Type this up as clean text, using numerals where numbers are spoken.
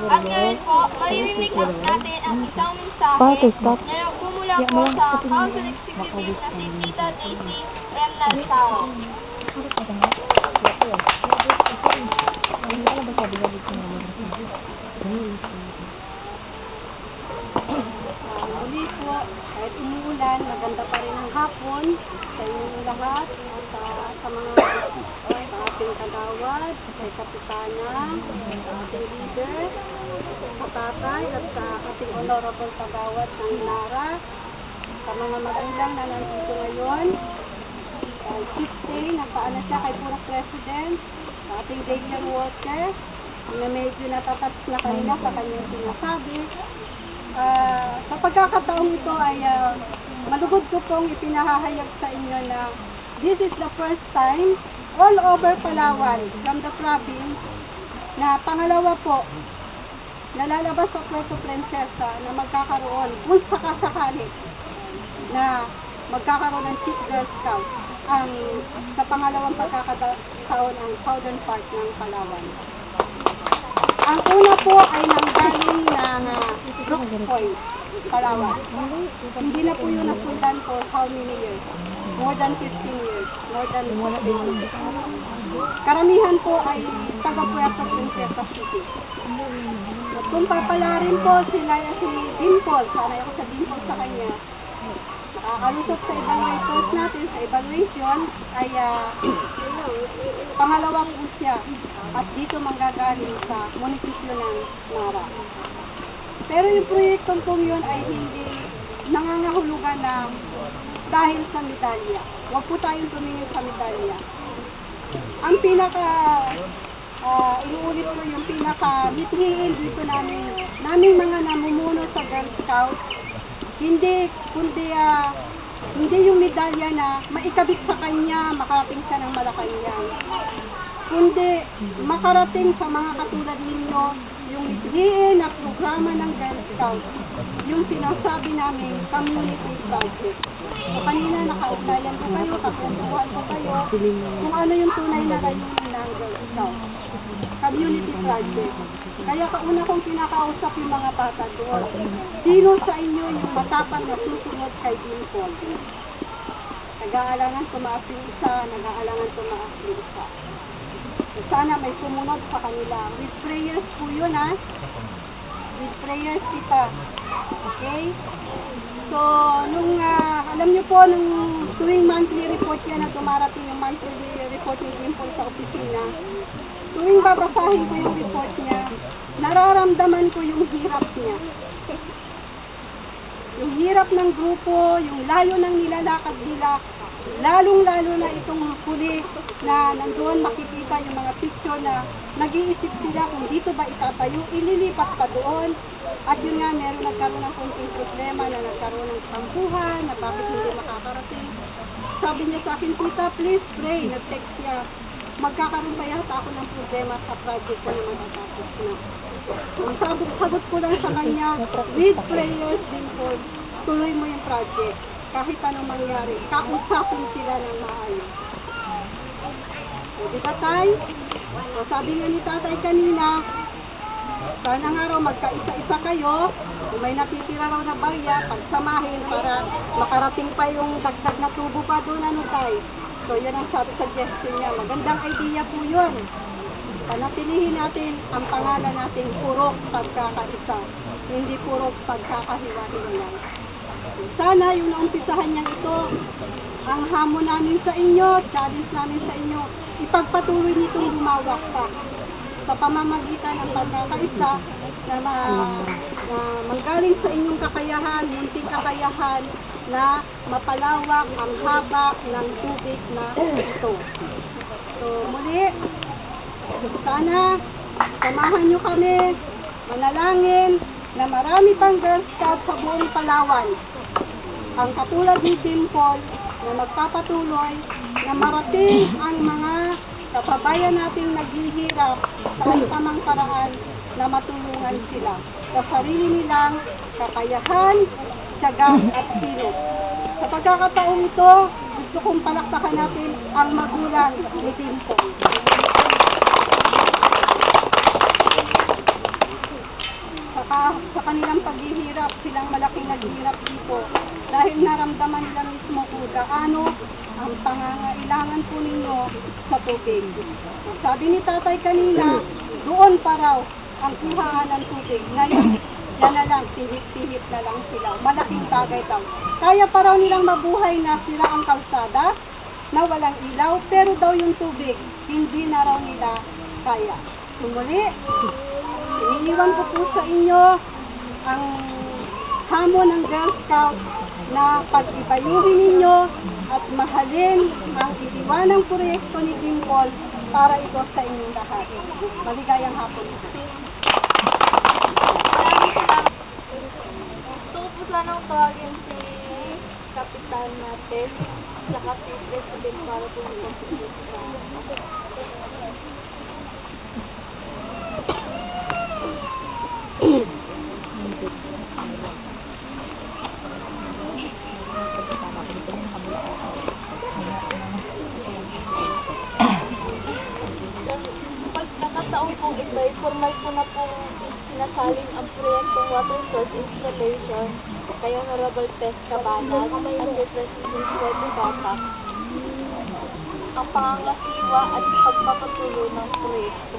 At ngayon po, maririnig natin ang isang mensahe na nagmumula po sa Council Executive na si Tita Daisy Bernalcao. Muli po, kahit umuulan, maganda pa rin ang hapon sa inyong lahat at sa mga ating kagawad, kay Kapitana, sa ating leader, sa tatay at sa ating honorable kagawad ng Nara, sa mga magulang na nandito ngayon, kay Kitty, nagpaana siya kay Pura President, sa ating daycare worker, na medyo natatas na kanina sa kanyang sinasabi. Sa pagkakataong ito ay malugod ko pong ipinahahayag sa inyo na this is the first time all over Palawan from the province na pangalawa po nalalabas sa Puerto Princesa na magkakaroon kung sakasakali na magkakaroon ng Chief Girl Scout ang sa pangalawang pagkakataon ang southern part ng Palawan. Ang una po ay nanggaling ng Brooks Point, Palawan. Hindi na po yun nasundan for how many years? More than 15 years. More than 15 years. Karamihan po ay taga Puerto Princesa City. At kung papalarin po sila si Dimple, sanay ako sa Dimple sa kanya, nakakalusot sa evaluators natin, sa evaluation, ay pangalawa po siya. At dito manggagaling sa munisipyo ng Nara. Pero yung proyektong pong yun ay hindi nangangahulugan na dahil sa medalya. Huwag po tayong tumingin sa medalya. Ang inuulit ko yung mithiin dito naming mga namumuno sa Girl Scout, hindi yung medalya na maikabit sa kanya, makarating siya ng Malacanang. Kundi makarating sa mga katulad ninyo yung mithiin na programa ng Girl Scout, yung sinasabi namin community project. So kanina nakaugnayan ko kayo, kapuntuhan ko kayo kung ano yung tunay na layunin ng Girl Scout. Community project. Kaya kauna kong kinakausap yung mga bata doon. Sino sa inyo yung matapang na susunod kay Dimple? Nag-aalangan tumaas yung isa, nag-aalangan tumaas yung isa. Sana may sumunod sa kanila. With prayers po yun, ha? With prayers kita. Okay? So, alam nyo po, nung tuwing monthly report yan na dumarating yung monthly report ni Dimple sa opisina, tuwing babasahin ko yung report niya, nararamdaman ko yung hirap niya. Yung hirap ng grupo, yung layo ng nilalakad nila, lalong-lalo na itong huli na nandoon makikita yung mga picture na nag-iisip sila kung dito ba itatayo, ililipat pa doon. At yun nga, nagkaroon ng konting problema na nagkaroon ng tampuhan, na bakit hindi makakarating. Sabi niya sa akin, Tita, please pray. Nag-text siya, magkakaroon pa yata ako ng problema sa project ko na matatapos na. Ang sagot ko lang sa kanya, with prayers din po, tuloy mo yung project. Kahit anong mangyari, kausapin sila ng maayos. O, di ba tay? O, sabi nga ni tatay kanina, sana nga raw magkaisa-isa kayo, kung may natitira raw na barya, pagsamahin para makarating pa yung dagdag na tubo pa doon, ano tay? So, yan ang suggestion niya. Magandang idea po yun. Panatilihin natin ang pangalan natin, purok pagkakaisa, hindi purok pagkakahiwa-hiwalay. Sana yung naumpisahan niya ito, ang hamon namin sa inyo, challenge namin sa inyo, ipagpatuloy nitong lumawak pa sa pamamagitan ng pagkakaisa na manggaling sa inyong kakayahan, munting kakayahan na mapalawak ang haba ng tubig na ito. So muli, sana samahan nyo kami, manalangin na marami pang Girl Scout sa buong Palawan. Ang katulad ni Dimple na magpapatuloy na marating ang mga kababayan nating naghihirap sa anumang paraan na matulungan sila sa sarili nilang kakayahan, tiyaga at kilos. Sa pagkakataong ito, gusto kong palakpakan natin ang magulang ni Dimple. sa kanilang paghihirap, silang malaking naghihirap dito dahil naramdaman nila mismo kung gaano ang pangangailangan po ninyo sa tubig. Sabi ni tatay kanina, doon pa raw ang kuhaan ng tubig. Ngayon, yan na lang, tihip-tihip na lang sila. Malaking bagay daw. Kaya pa raw nilang mabuhay na sila ang kalsada na walang ilaw, pero daw yung tubig, hindi na raw nila kaya. Sumuli, iniwan ko po sa inyo ang hamon ng Girl Scout na pag-ibayuhin ninyo at mahalin ang iniwanang proyekto ni Dimple para ito sa inyong lahat. Maligayang hapon. Gusto ko po sanang tawagin si Kapitan natin saka si President para po mag-contribute sa pagkakataon po ito, formal po na po sinasaling ang proyektong water source installation kay Honorable Tess Cabanas under President Freddy Bata ang pangangasiwa at pagpapatuloy ng proyekto.